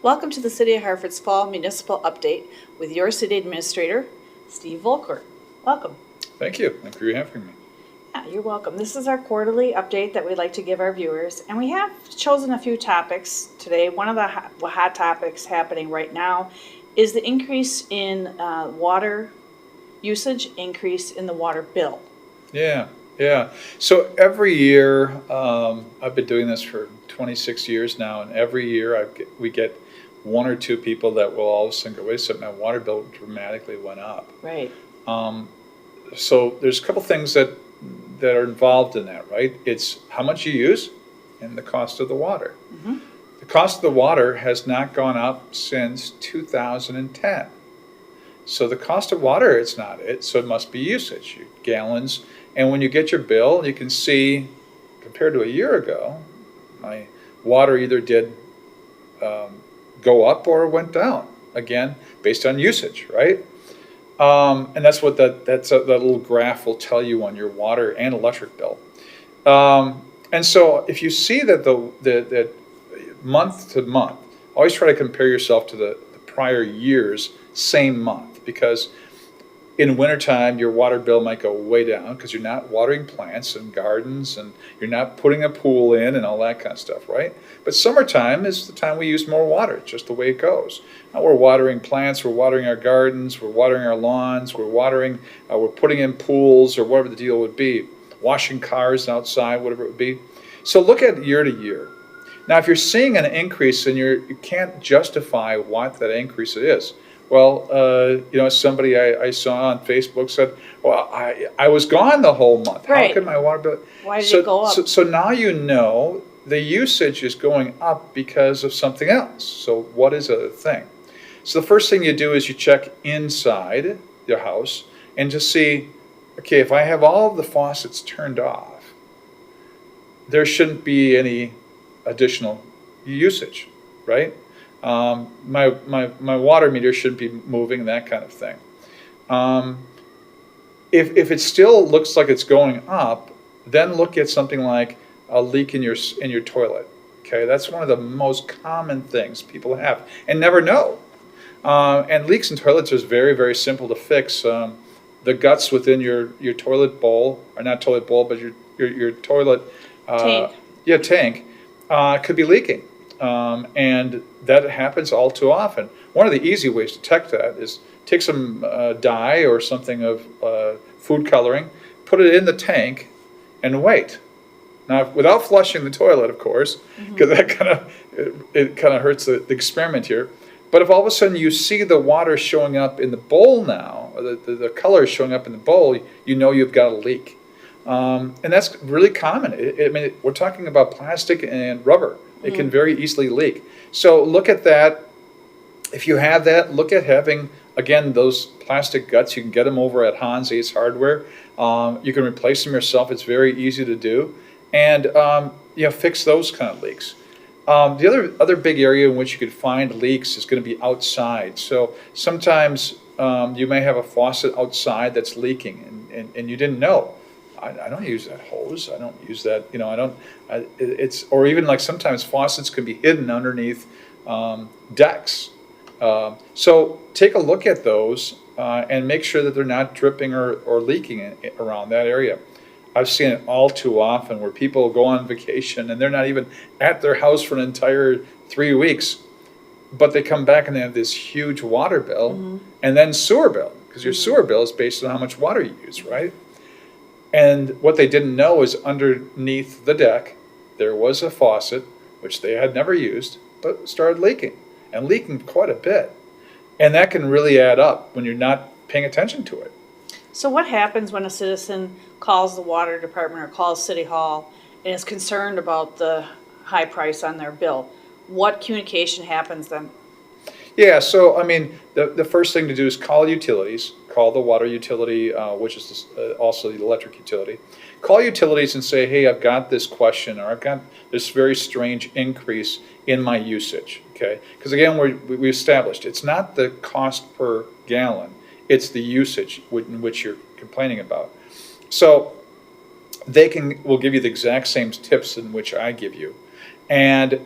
Welcome to the City of Hartford's Fall Municipal Update with your City Administrator, Steve Volkert. Welcome. Thank you. Thank you for having me. Yeah, you're welcome. This is our quarterly update that we'd like to give our viewers, and we have chosen a few topics today. One of the hot topics happening right now is the increase in water usage, increase in the water bill. Yeah. So every year, I've been doing this for 26 years now, and every year we get one or two people that will all of a sudden go, wait a second, my water bill dramatically went up. Right. So there's a couple things that are involved in that, right? It's how much you use and the cost of the water. Mm-hmm. The cost of the water has not gone up since 2010. So the cost of water, it's not it, so it must be usage, gallons. And when you get your bill, you can see, compared to a year ago, my water either did go up or went down, again, based on usage, right? And that's what that little graph will tell you on your water and electric bill. And so if you see that that month to month, always try to compare yourself to the prior year's same month, because in wintertime your water bill might go way down because you're not watering plants and gardens and you're not putting a pool in and all that kind of stuff, right? But summertime is the time we use more water. It's just the way it goes. Now we're watering plants, we're watering our gardens, we're watering our lawns, we're putting in pools or whatever the deal would be, washing cars outside, whatever it would be. So look at year to year. Now if you're seeing an increase and you can't justify what that increase is, well, somebody I saw on Facebook said, well, I was gone the whole month. Right. How could my water bill? Why did it go up? So now you know the usage is going up because of something else. So what is a thing? So the first thing you do is you check inside your house and just see, okay, if I have all of the faucets turned off, there shouldn't be any additional usage, right? My water meter shouldn't be moving, that kind of thing. If it still looks like it's going up, then look at something like a leak in your toilet. Okay, that's one of the most common things people have and never know. And leaks in toilets is very, very simple to fix. The guts within your toilet bowl, or not toilet bowl, but your toilet Tank. Tank could be leaking. And that happens all too often. One of the easy ways to detect that is take some dye or something of food coloring, put it in the tank, and wait. Now, without flushing the toilet, of course, because that kind of hurts the experiment here. But if all of a sudden you see the water showing up in the bowl now, or the color is showing up in the bowl, you know you've got a leak. And that's really common. We're talking about plastic and rubber. It can very easily leak. So look at that. If you have that, look at having, again, those plastic guts. You can get them over at Hans Ace Hardware. You can replace them yourself. It's very easy to do. And fix those kind of leaks. The other big area in which you could find leaks is going to be outside. So sometimes you may have a faucet outside that's leaking and you didn't know. I don't use that hose. I don't use that. Or even like sometimes faucets can be hidden underneath decks. So take a look at those and make sure that they're not dripping or leaking around that area. I've seen it all too often where people go on vacation and they're not even at their house for an entire 3 weeks, but they come back and they have this huge water bill and then sewer bill, because your sewer bill is based on how much water you use, right? And what they didn't know is underneath the deck, there was a faucet, which they had never used, but started leaking, and leaking quite a bit. And that can really add up when you're not paying attention to it. So what happens when a citizen calls the water department or calls City Hall and is concerned about the high price on their bill? What communication happens then? Yeah, so the first thing to do is call utilities, call the water utility, which is also the electric utility. Call utilities and say, hey, I've got this question, or I've got this very strange increase in my usage, okay? Because again, we established it's not the cost per gallon, it's the usage in which you're complaining about. So will give you the exact same tips in which I give you. And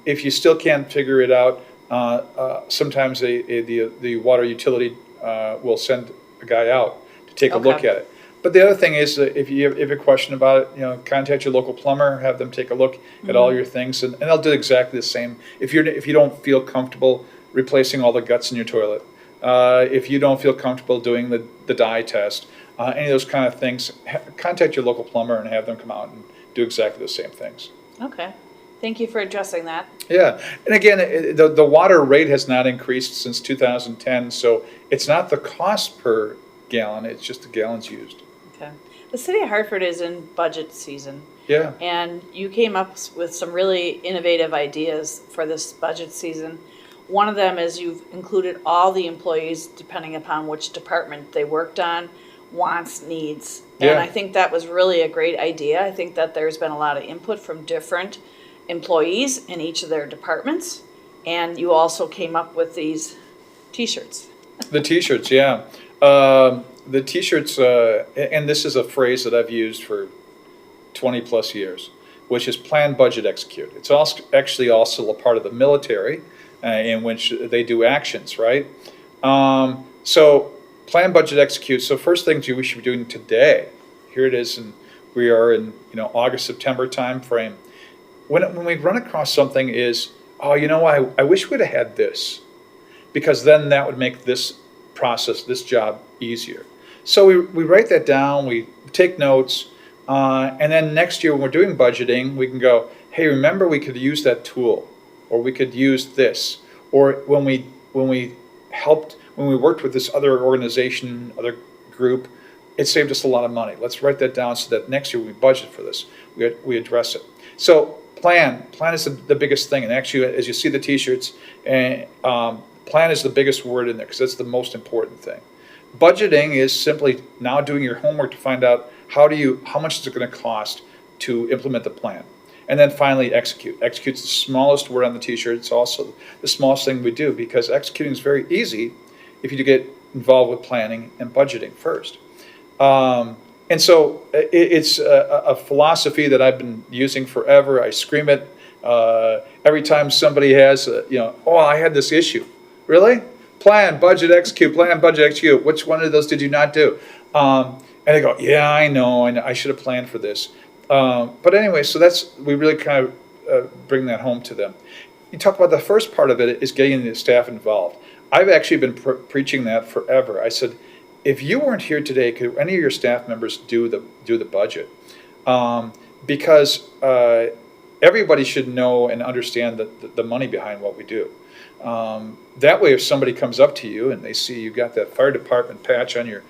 if you still can't figure it out, sometimes the water utility will send a guy out to take a look Okay. at it. But the other thing is that if you have a question about it, contact your local plumber, have them take a look at all your things, and they'll do exactly the same. If you don't feel comfortable replacing all the guts in your toilet, if you don't feel comfortable doing the dye test, any of those kind of things, contact your local plumber and have them come out and do exactly the same things. Okay. Thank you for addressing that. Yeah, and again, the water rate has not increased since 2010, so it's not the cost per gallon, it's just the gallons used. Okay. The city of Hartford is in budget season, Yeah, and you came up with some really innovative ideas for this budget season. One of them is you've included all the employees, depending upon which department they worked on, wants, needs. And Yeah. I think that was really a great idea. I think that there's been a lot of input from different employees in each of their departments. And you also came up with these T-shirts. the T-shirts, yeah. The T-shirts, and this is a phrase that I've used for 20 plus years, which is plan, budget, execute. It's also actually also a part of the military in which they do actions, right? So plan, budget, execute. So first things we should be doing today. Here it is, and we are in August, September time frame. When we run across something is, oh, I wish we'd have had this, because then that would make this process, this job easier. So we write that down, we take notes, and then next year when we're doing budgeting, we can go, hey, remember we could use that tool, or we could use this, or when we worked with this other organization, other group, it saved us a lot of money. Let's write that down so that next year when we budget for this, we address it. So plan is the biggest thing, and actually as you see the T-shirts, plan is the biggest word in there because that's the most important thing. Budgeting is simply now doing your homework to find out how much is it going to cost to implement the plan. And then finally, execute. Execute's the smallest word on the T-shirt. It's also the smallest thing we do, because executing is very easy if you get involved with planning and budgeting first. And so it's a philosophy that I've been using forever. I scream it every time somebody has, oh, I had this issue. Really? Plan, budget, execute, plan, budget, execute. Which one of those did you not do? And they go, yeah, I know, I should have planned for this. But anyway, so we really kind of bring that home to them. You talk about the first part of it is getting the staff involved. I've actually been preaching that forever. I said, if you weren't here today, could any of your staff members do the budget? Because everybody should know and understand the money behind what we do. That way, if somebody comes up to you and they see you got that fire department patch on your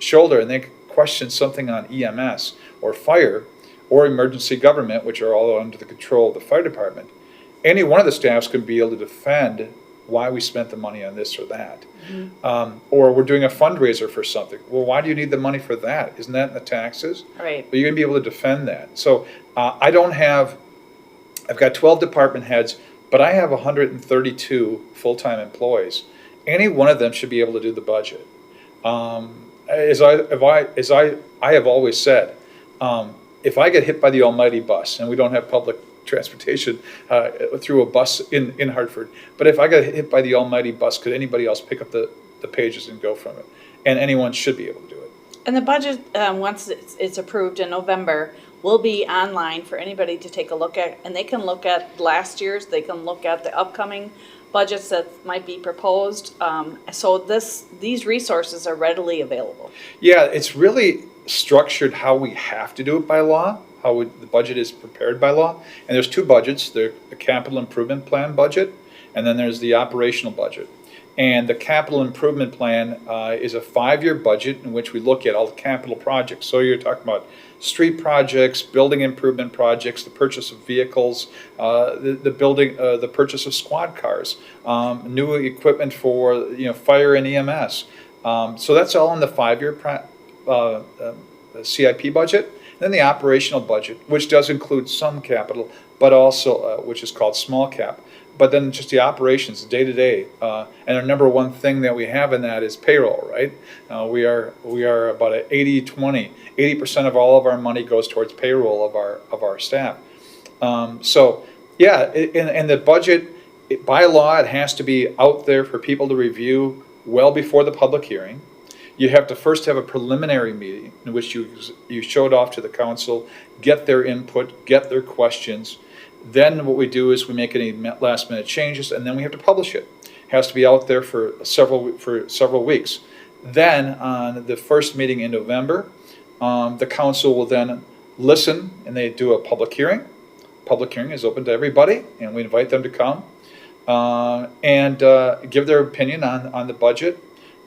shoulder, and they question something on EMS or fire or emergency government, which are all under the control of the fire department, any one of the staffs can be able to defend why we spent the money on this or that. Mm-hmm. Or we're doing a fundraiser for something. Well, why do you need the money for that? Isn't that in the taxes? Right. But you're going to be able to defend that. So I've got 12 department heads, but I have 132 full-time employees. Any one of them should be able to do the budget. As I have always said, if I get hit by the almighty bus, and we don't have public transportation through a bus in Hartford, but if I got hit by the almighty bus, could anybody else pick up the pages and go from it? And anyone should be able to do it. And the budget, once it's approved in November, will be online for anybody to take a look at. And they can look at last year's, they can look at the upcoming budgets that might be proposed. So these resources are readily available. Yeah, it's really structured how we have to do it by law, the budget is prepared by law. And there's two budgets. There's the capital improvement plan budget, and then there's the operational budget. And the capital improvement plan is a 5-year budget in which we look at all the capital projects. So you're talking about street projects, building improvement projects, the purchase of vehicles, the purchase of squad cars, new equipment for fire and EMS. So that's all in the 5-year CIP budget. Then the operational budget, which does include some capital, but also which is called small cap. But then just the operations, day to day, and our number one thing that we have in that is payroll, right? We are about an 80-20. 80% of all of our money goes towards payroll of our staff. So yeah, and the budget By law, it has to be out there for people to review well before the public hearing. You have to first have a preliminary meeting in which you show it off to the council, get their input, get their questions. Then what we do is we make any last minute changes, and then we have to publish it. It has to be out there for several weeks. Then on the first meeting in November, the council will then listen, and they do a public hearing. Public hearing is open to everybody, and we invite them to come and give their opinion on the budget.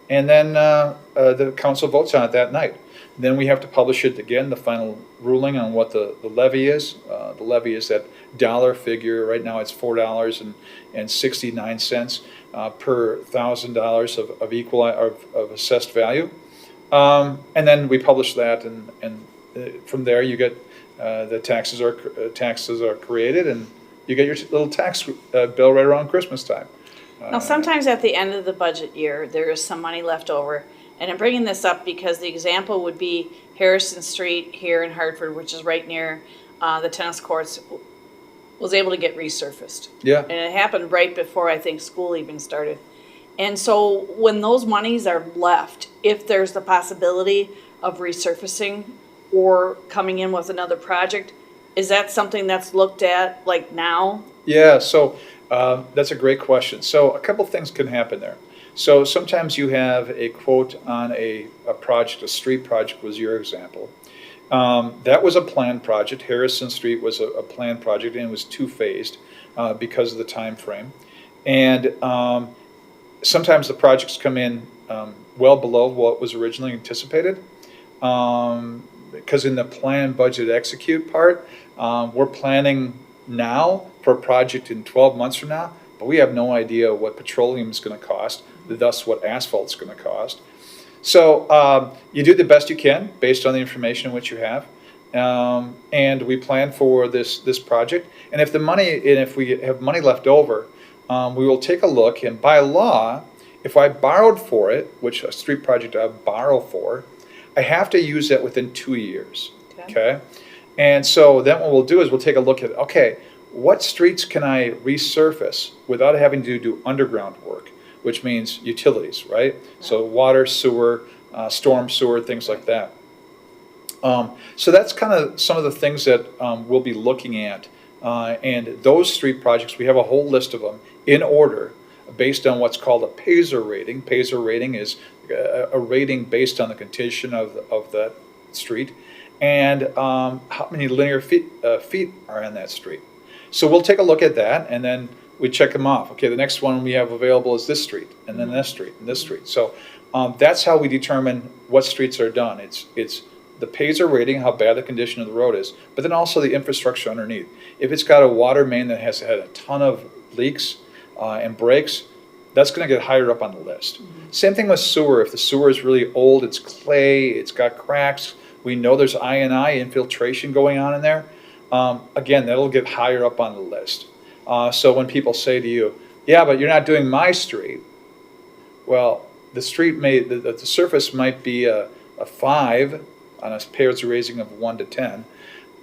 And then the council votes on it that night. Then we have to publish it again, the final ruling on what the levy is. The levy is that dollar figure. Right now it's $4.69 per $1,000 of assessed value. And then we publish that, and from there you get the taxes are created, and you get your little tax bill right around Christmas time. Now, sometimes at the end of the budget year, there is some money left over. And I'm bringing this up because the example would be Harrison Street here in Hartford, which is right near the tennis courts, was able to get resurfaced. Yeah. And it happened right before, I think, school even started. And so when those monies are left, if there's the possibility of resurfacing or coming in with another project, is that something that's looked at like now? Yeah, so that's a great question. So a couple things can happen there. So sometimes you have a quote on a project, a street project was your example. That was a planned project. Harrison Street was a planned project, and it was two-phased because of the time frame. And sometimes the projects come in well below what was originally anticipated. Because in the plan, budget, execute part, we're planning now for a project in 12 months from now, but we have no idea what petroleum is going to cost, thus what asphalt is going to cost. So you do the best you can based on the information which you have, and we plan for this project. And if we have money left over, we will take a look. And by law, if I borrowed for it, which a street project I borrow for, I have to use that within 2 years. Okay. And so then what we'll do is we'll take a look at, okay, what streets can I resurface without having to do underground work, which means utilities, right? So water, sewer, storm sewer, things like that. So that's kind of some of the things that we'll be looking at. And those street projects, we have a whole list of them in order based on what's called a PASER rating. PASER rating is a rating based on the condition of that street and how many linear feet are on that street. So we'll take a look at that, and then we check them off. Okay, the next one we have available is this street, and then this street, and this street. So that's how we determine what streets are done. It's the PASER rating, how bad the condition of the road is, but then also the infrastructure underneath. If it's got a water main that has had a ton of leaks and breaks, that's going to get higher up on the list. Mm-hmm. Same thing with sewer. If the sewer is really old, it's clay, it's got cracks, we know there's I&I infiltration going on in there, again, that'll get higher up on the list. So when people say to you, yeah, but you're not doing my street, well, the street the surface might be a 5 on a PASER rating of 1 to 10,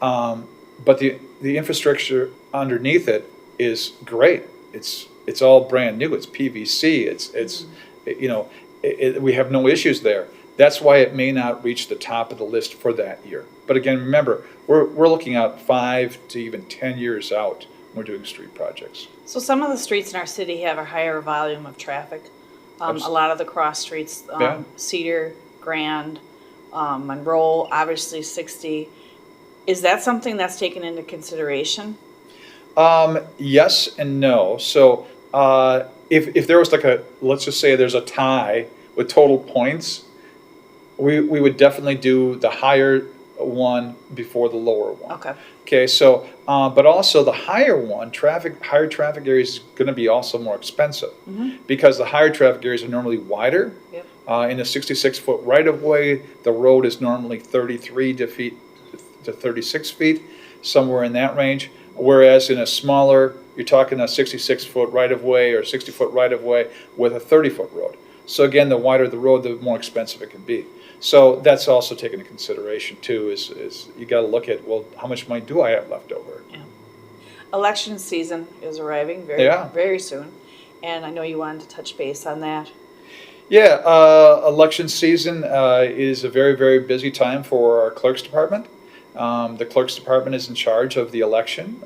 but the infrastructure underneath it is great. It's all brand new. It's PVC. We have no issues there. That's why it may not reach the top of the list for that year. But again, remember, we're looking out 5 to even 10 years out when we're doing street projects. So some of the streets in our city have a higher volume of traffic. A lot of the cross streets, Cedar, Grand, Monroe, obviously 60. Is that something that's taken into consideration? Yes and no. So if there was let's just say there's a tie with total points, we would definitely do the higher one before the lower one. Okay. Okay, so, but also the higher one, higher traffic areas is going to be also more expensive because the higher traffic areas are normally wider. Yep. In a 66-foot right-of-way, the road is normally 33 to 36 feet, somewhere in that range. Whereas in a smaller, you're talking a 66-foot right-of-way or 60-foot right-of-way with a 30-foot road. So again, the wider the road, the more expensive it can be. So that's also taken into consideration too. Is you got to look at, well, how much money do I have left over? Yeah. election season is arriving Yeah. very soon, and I know you wanted to touch base on that. Yeah, election season is a very, very busy time for our clerk's department. The clerk's department is in charge of the election.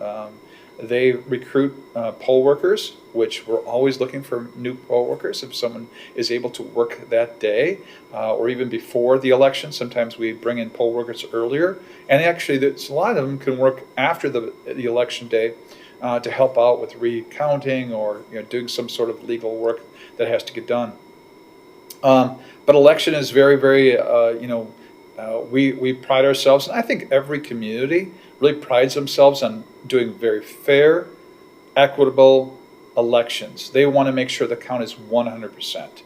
They recruit poll workers, which we're always looking for new poll workers if someone is able to work that day or even before the election. Sometimes we bring in poll workers earlier, and actually, a lot of them can work after the election day to help out with recounting or doing some sort of legal work that has to get done. But election is very, very, we pride ourselves, and I think every community really prides themselves on doing very fair, equitable elections. They want to make sure the count is 100%.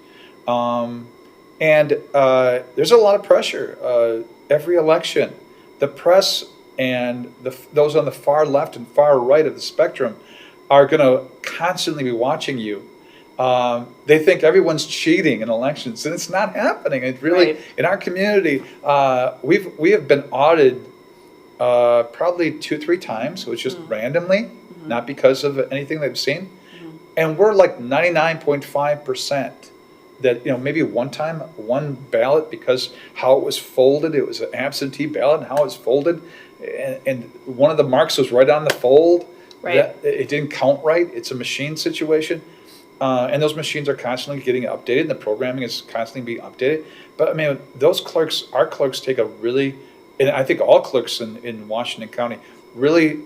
And there's a lot of pressure. Every election, the press and those on the far left and far right of the spectrum are going to constantly be watching you. They think everyone's cheating in elections, and it's not happening. It really, Right. in our community, we have been audited probably 2-3 times, which just randomly, not because of anything they've seen, and we're like 99.5% that maybe one ballot because how it was folded, it was an absentee ballot, and how it was folded, and one of the marks was right on the fold. Right. That, it didn't count right. It's a machine situation. And those machines are constantly getting updated, and the programming is constantly being updated. But I mean, our clerks take a really, and I think all clerks in Washington County really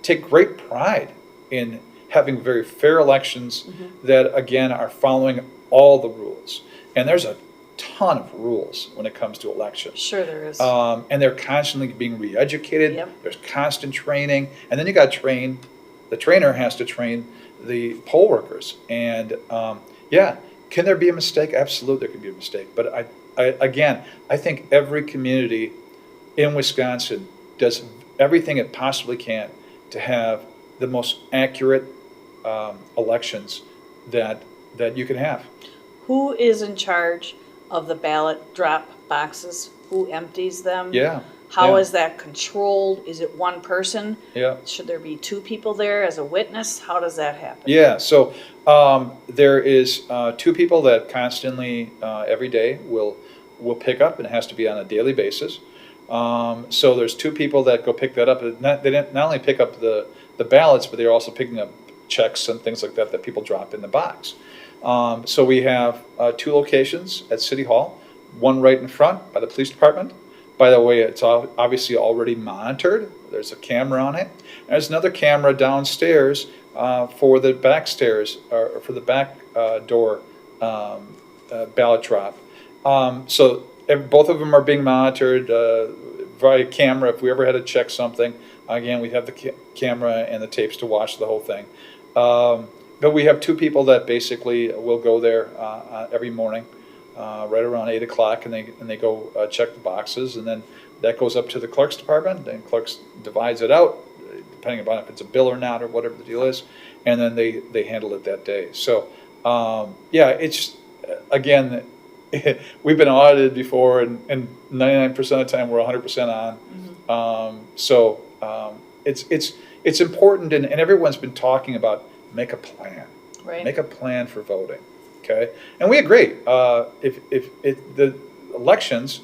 take great pride in having very fair elections that, again, are following all the rules. And there's a ton of rules when it comes to elections. Sure there is. And they're constantly being re-educated. Yep. There's constant training. And then you got to train, the trainer has to train the poll workers. And can there be a mistake? Absolutely, there can be a mistake. But I think every community in Wisconsin does everything it possibly can to have the most accurate elections that you can have. Who is in charge of the ballot drop boxes? Who empties them? Yeah. How yeah. is that controlled? Is it one person? Yeah. Should there be 2 people there as a witness? How does that happen? Yeah, so there is 2 people that constantly, every day, will pick up, and it has to be on a daily basis. So there's 2 people that go pick that up. They not only pick up the ballots, but they're also picking up checks and things like that people drop in the box. So we have 2 locations at City Hall, one right in front by the police department. By the way, it's obviously already monitored. There's a camera on it. There's another camera downstairs for the back stairs, or for the back door ballot drop. So both of them are being monitored via camera. If we ever had to check something, again, we have the camera and the tapes to watch the whole thing. But we have 2 people that basically will go there every morning. Right around 8 o'clock, and they go check the boxes, and then that goes up to the clerk's department, and clerks divides it out, depending upon if it's a bill or not, or whatever the deal is, and then they handle it that day. So, it's, again, we've been audited before, and 99% of the time we're 100% on. It's important, and everyone's been talking about make a plan. Right. Make a plan for voting. Okay, and we agree. If the elections,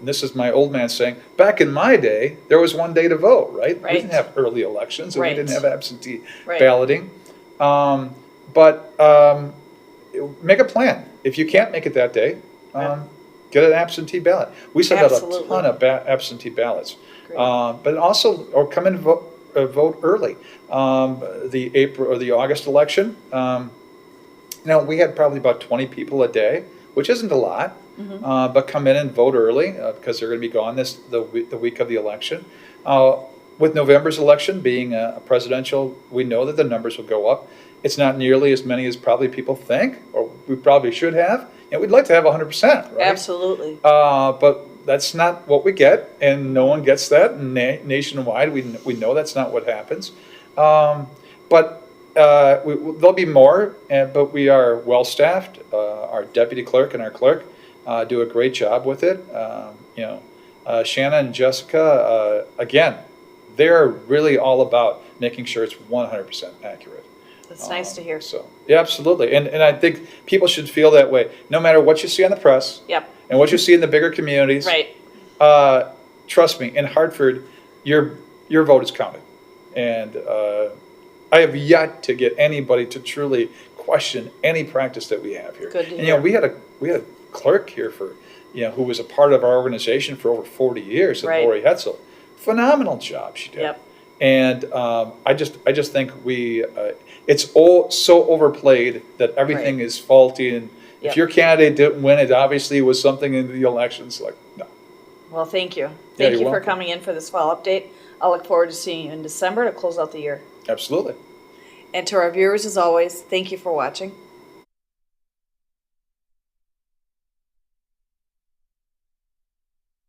this is my old man saying, back in my day, there was one day to vote, right? Right. We didn't have early elections, and Right. we didn't have absentee Right. balloting. But make a plan. If you can't make it that day, get an absentee ballot. We send out a Absolutely. ton of absentee ballots, Great. but also, or come in and vote early. The April or the August election. We had probably about 20 people a day, which isn't a lot, but come in and vote early because they're going to be gone the week of the election. With November's election being a presidential, we know that the numbers will go up. It's not nearly as many as probably people think, or we probably should have. And we'd like to have 100%, right? Absolutely. But that's not what we get, and no one gets that. Nationwide, we know that's not what happens. But there'll be more, but we are well-staffed. Our deputy clerk and our clerk do a great job with it. Shanna and Jessica, again, they're really all about making sure it's 100% accurate. That's nice to hear. So, yeah, absolutely. And I think people should feel that way, no matter what you see on the press Yep, and what you see in the bigger communities. right. Trust me, in Hartford, your vote is counted. And I have yet to get anybody to truly question any practice that we have here. Good to And hear. we had a clerk here who was a part of our organization for over 40 years, Right. Lori Hetzel. Phenomenal job she did. Yep. And I just think it's all so overplayed that everything Right. is faulty. And Yep. if your candidate didn't win, it obviously was something in the elections. Like, no. Well, thank you. Yeah, Thank you're you for welcome. coming in for this fall update. I'll look forward to seeing you in December to close out the year. Absolutely. And to our viewers, as always, thank you for watching.